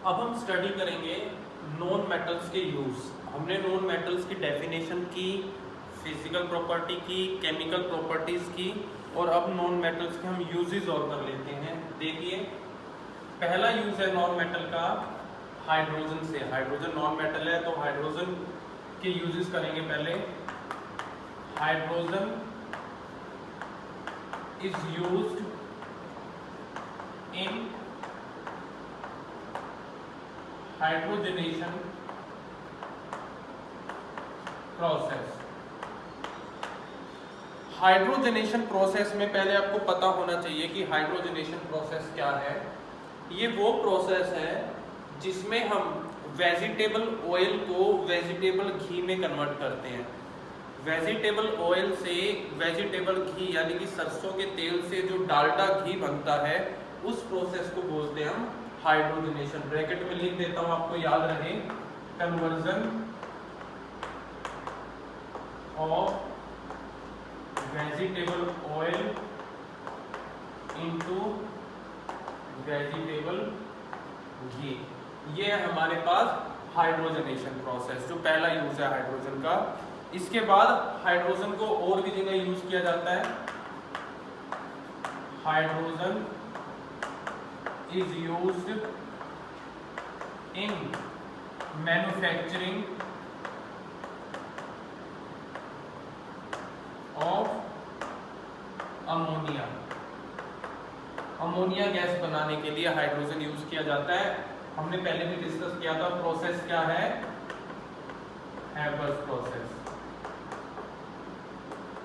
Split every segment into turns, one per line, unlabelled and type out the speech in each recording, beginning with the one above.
अब हम स्टडी करेंगे नॉन मेटल्स के यूज़। हमने नॉन मेटल्स की डेफिनेशन की, फिजिकल प्रॉपर्टी की, केमिकल प्रॉपर्टीज़ की, और अब नॉन मेटल्स के हम यूजेस और कर लेते हैं। देखिए, पहला यूज़ है नॉन मेटल का हाइड्रोजन से। हाइड्रोजन नॉन मेटल है तो हाइड्रोजन के यूजेस करेंगे पहले। Hydrogen is used in hydrogenation process. Hydrogenation process में पहले आपको पता होना चाहिए कि हाइड्रोजनेशन प्रोसेस क्या है। ये वो प्रोसेस है जिसमें हम वेजिटेबल ऑयल को वेजिटेबल घी में कन्वर्ट करते हैं। वेजिटेबल ऑयल से वेजिटेबल घी यानी कि सरसों के तेल से जो डालडा घी बनता है, उस प्रोसेस को बोलते हैं हम हाइड्रोजनेशन। ब्रैकेट में लिख देता हूं आपको याद रहे, conversion of vegetable oil into vegetable ghee. ये है हमारे पास हाइड्रोजनेशन प्रोसेस, जो पहला यूज है हाइड्रोजन का। इसके बाद हाइड्रोजन को और भी जगह यूज किया जाता है। Hydrogen is used in manufacturing of ammonia. Ammonia gas बनाने के लिए हाइड्रोजन यूज किया जाता है। हमने पहले भी डिस्कस किया था, प्रोसेस क्या है, हैबर्स प्रोसेस।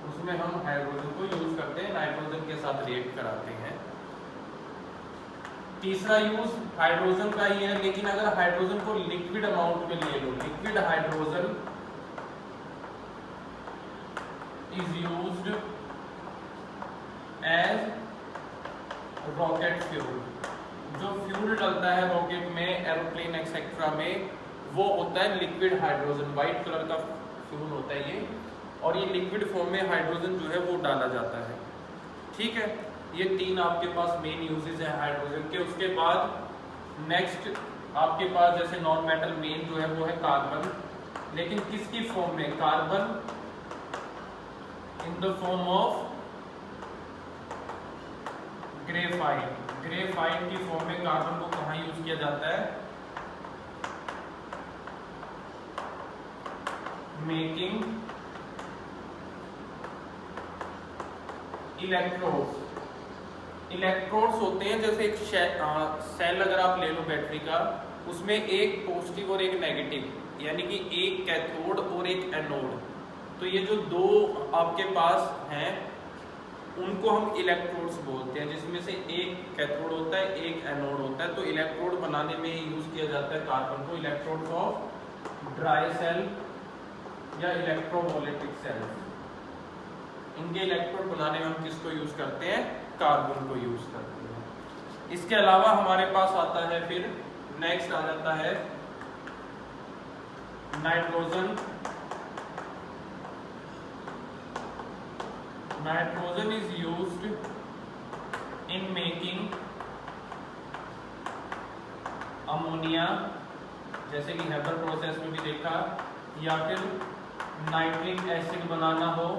उसमें हम हाइड्रोजन को यूज करते हैं, नाइट्रोजन के साथ रिएक्ट कराते हैं। तीसरा यूज हाइड्रोजन का ही है, लेकिन अगर हाइड्रोजन को लिक्विड अमाउंट में ले लो, liquid hydrogen is used as rocket fuel. जो फ्यूल डलता है रॉकेट में, एरोप्लेन एक्सेट्रा में, वो होता है लिक्विड हाइड्रोजन। व्हाइट कलर का फ्यूल होता है ये, और ये लिक्विड फॉर्म में हाइड्रोजन जो है वो डाला जाता है। ठीक है, ये तीन आपके पास मेन यूजेस हैं हाइड्रोजन के। उसके बाद नेक्स्ट आपके पास जैसे नॉन मेटल मेन जो है वो है कार्बन, लेकिन किसकी फॉर्म में? Carbon in the form of graphite. Graphite की फॉर्म में कार्बन को कहाँ यूज किया जाता है? Making electrodes. इलेक्ट्रोड्स होते हैं जैसे एक सेल अगर आप ले लो बैटरी का, उसमें एक पॉजिटिव और एक नेगेटिव, यानी कि एक कैथोड और एक एनोड। तो ये जो दो आपके पास हैं उनको हम इलेक्ट्रोड्स बोलते हैं, जिसमें से एक कैथोड होता है, एक एनोड होता है। तो इलेक्ट्रोड बनाने में यूज किया जाता है कार्बन को। इलेक्ट्रोड्स ऑफ ड्राई सेल या इलेक्ट्रोमोलिटिक सेल्स, इनके इलेक्ट्रोड बनाने में हम किसको यूज करते हैं? कार्बन को यूज करते हैं। इसके अलावा हमारे पास आता है, फिर नेक्स्ट आ जाता है nitrogen. Nitrogen is used in making ammonia, जैसे कि हेबर प्रोसेस में भी देखा, या फिर नाइट्रिक एसिड बनाना हो,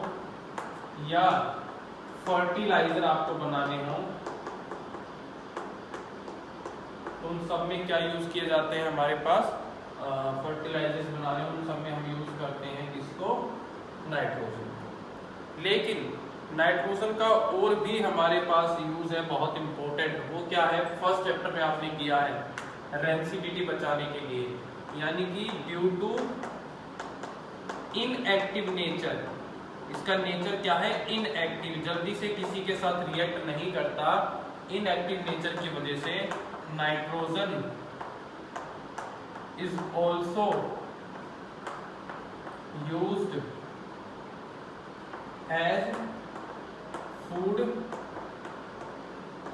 या फर्टिलाइजर आपको बनाने हो, तो उन सब में क्या यूज किए जाते हैं हमारे पास? फर्टिलाइजर्स बनाने, उन सब में हम यूज करते हैं किसको? नाइट्रोजन। लेकिन नाइट्रोजन का और भी हमारे पास यूज है बहुत इंपॉर्टेंट। वो क्या है? फर्स्ट चैप्टर में आपने किया है, रेंसिडिटी बचाने के लिए, यानी कि ड्यू टू इनएक्टिव नेचर। इसका नेचर क्या है? इनएक्टिव, जल्दी से किसी के साथ रिएक्ट नहीं करता। इनएक्टिव नेचर की वजह से nitrogen is also used as food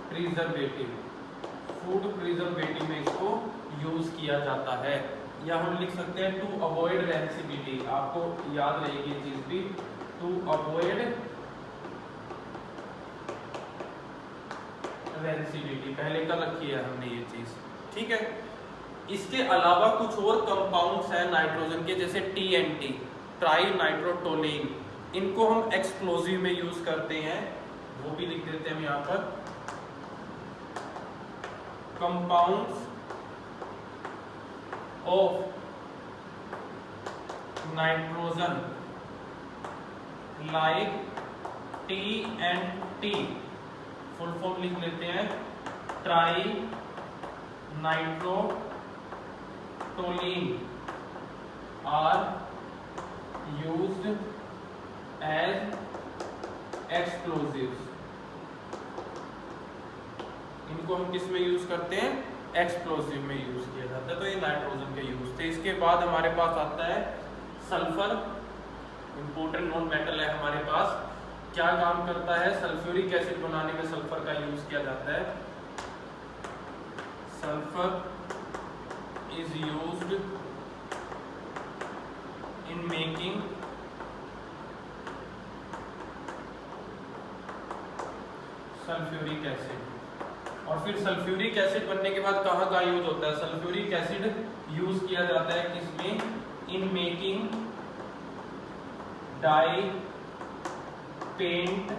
preservative. Food preservative में इसको यूज किया जाता है, या हम लिख सकते हैं टू अवॉइड रेंसिडिटी। आपको याद रहेगी ये चीज भी, टू अवॉइड रेंसिडिटी। पहले कर रखी है हमने ये चीज, ठीक है। इसके अलावा कुछ और कंपाउंड्स हैं नाइट्रोजन के, जैसे TNT, ट्राई नाइट्रोटोलीन, इनको हम एक्सप्लोजिव में यूज करते हैं, वो भी लिख देते हैं हम यहाँ पर। Compounds of nitrogen like TNT, full form लिख लेते हैं, trinitrotoluene are used as explosives. इनको हम किस में यूज करते हैं? एक्सप्लोजिव में यूज किया जाता है। तो ये नाइट्रोजन के यूज थे। इसके बाद हमारे पास आता है सल्फर, इंपोर्टेंट नॉन मेटल है हमारे पास। क्या काम करता है? सल्फ्यूरिक एसिड बनाने में सल्फर का यूज किया जाता है। Sulphur is used in making sulphuric acid. और फिर सल्फ्यूरिक एसिड बनने के बाद कहाँ का यूज होता है? सल्फ्यूरिक एसिड यूज किया जाता है किसमें? In making dye, paint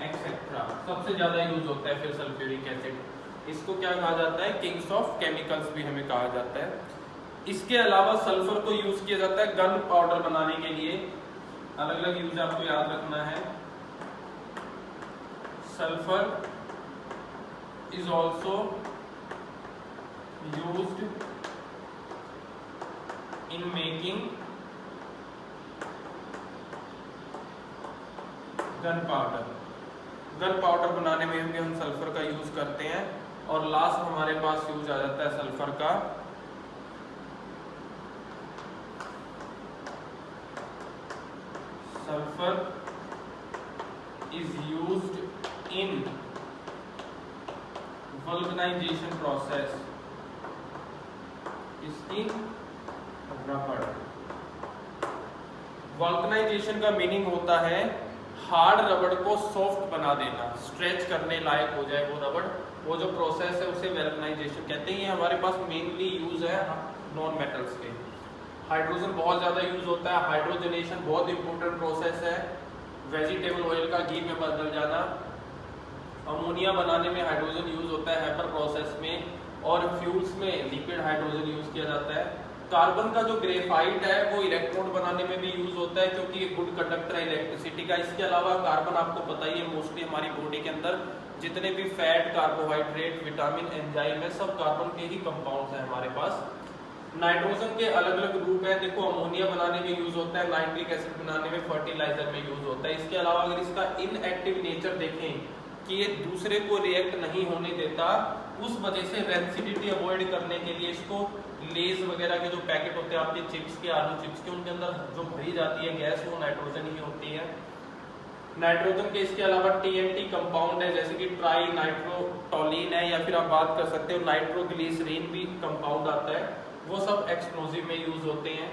etcetera. सबसे ज्यादा यूज होता है फिर सल्फ्यूरिक एसिड। इसको क्या कहा जाता है? किंग्स ऑफ केमिकल्स भी हमें कहा जाता है। इसके अलावा सल्फर को यूज किया जाता है गन पाउडर बनाने के लिए। अलग अलग यूज आपको याद रखना है। Sulphur is also used in making gun powder. Gun powder बनाने में भी हम सल्फर का यूज करते हैं। और लास्ट हमारे पास यूज आ जाता है सल्फर का sulphur is used in vulcanisation process. इसकी रबड़। वल्कनाइजेशन का मीनिंग होता है हार्ड रबड़ को सॉफ्ट बना देना, स्ट्रेच करने लायक हो जाए वो रबड़। वो जो प्रोसेस है उसे वल्कनाइजेशन कहते हैं। ये हमारे पास मेनली यूज है नॉन मेटल्स के। हाइड्रोजन बहुत ज्यादा यूज होता है। हाइड्रोजनेशन बहुत इंपॉर्टेंट प्रोसेस है। वेजिटेबल ऑयल का घी में बदल जाना। अमोनिया बनाने में हाइड्रोजन यूज होता है हेपर प्रोसेस में। और फ्यूल्स में लिक्विड हाइड्रोजन यूज किया जाता है। कार्बन का जो ग्रेफाइट है वो इलेक्ट्रोड बनाने में भी यूज होता है, क्योंकि ये गुड कंडक्टर है इलेक्ट्रिसिटी का। इसके अलावा कार्बन आपको पता ही है मोस्टली हमारी बॉडी के अंदर जितने भी फैट, कार्बोहाइड्रेट, विटामिन, एंजाइम है, सब कार्बन के ही कंपाउंड्स हैं हमारे पास। नाइट्रोजन के अलग अलग रूप है। देखो, अमोनिया बनाने में यूज होता है, नाइट्रिक एसिड बनाने में, फर्टिलाइजर में यूज होता है। इसके अलावा अगर इसका इनएक्टिव नेचर देखें कि ये दूसरे को रिएक्ट नहीं होने देता, उस वजह से रेंसिडिटी अवॉइड करने के लिए इसको लेज वगैरह के जो पैकेट होते हैं आपके चिप्स के, आलू चिप्स के, उनके अंदर जो भरी जाती है गैस वो नाइट्रोजन ही होती है। नाइट्रोजन के इसके अलावा TNT कंपाउंड है, जैसे कि ट्राई नाइट्रोटोलीन है, या फिर आप बात कर सकते हो नाइट्रोग्लिसरीन भी कंपाउंड आता है। वो सब एक्सप्लोजिव में यूज होते हैं।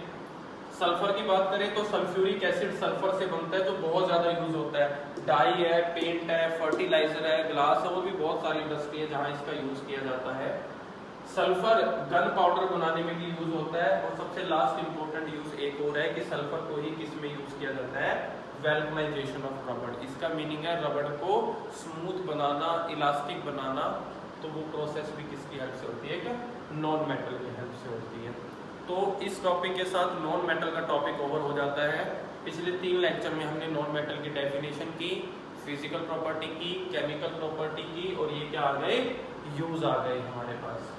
सल्फर की बात करें तो सल्फ्यूरिक एसिड सल्फर से बनता है, जो बहुत ज्यादा यूज होता है। डाई है, पेंट है, फर्टिलाइजर है, ग्लास है, वो भी बहुत सारी इंडस्ट्री है जहाँ इसका यूज किया जाता है। सल्फर गन पाउडर बनाने में भी यूज होता है। और सबसे लास्ट इंपॉर्टेंट यूज एक और है कि सल्फर को ही किस में यूज किया जाता है? वैल्कनाइजेशन ऑफ रबड़। इसका मीनिंग है रबड़ को स्मूथ बनाना, इलास्टिक बनाना। तो वो प्रोसेस भी किसकी हेल्प से होती है? क्या नॉन मेटल की हेल्प से होती है। तो इस टॉपिक के साथ नॉन मेटल का टॉपिक ओवर हो जाता है। पिछले 3 लेक्चर में हमने नॉन मेटल की डेफिनेशन की, फिजिकल प्रॉपर्टी की, केमिकल प्रॉपर्टी की, और ये क्या आ गए? यूज आ गए हमारे पास।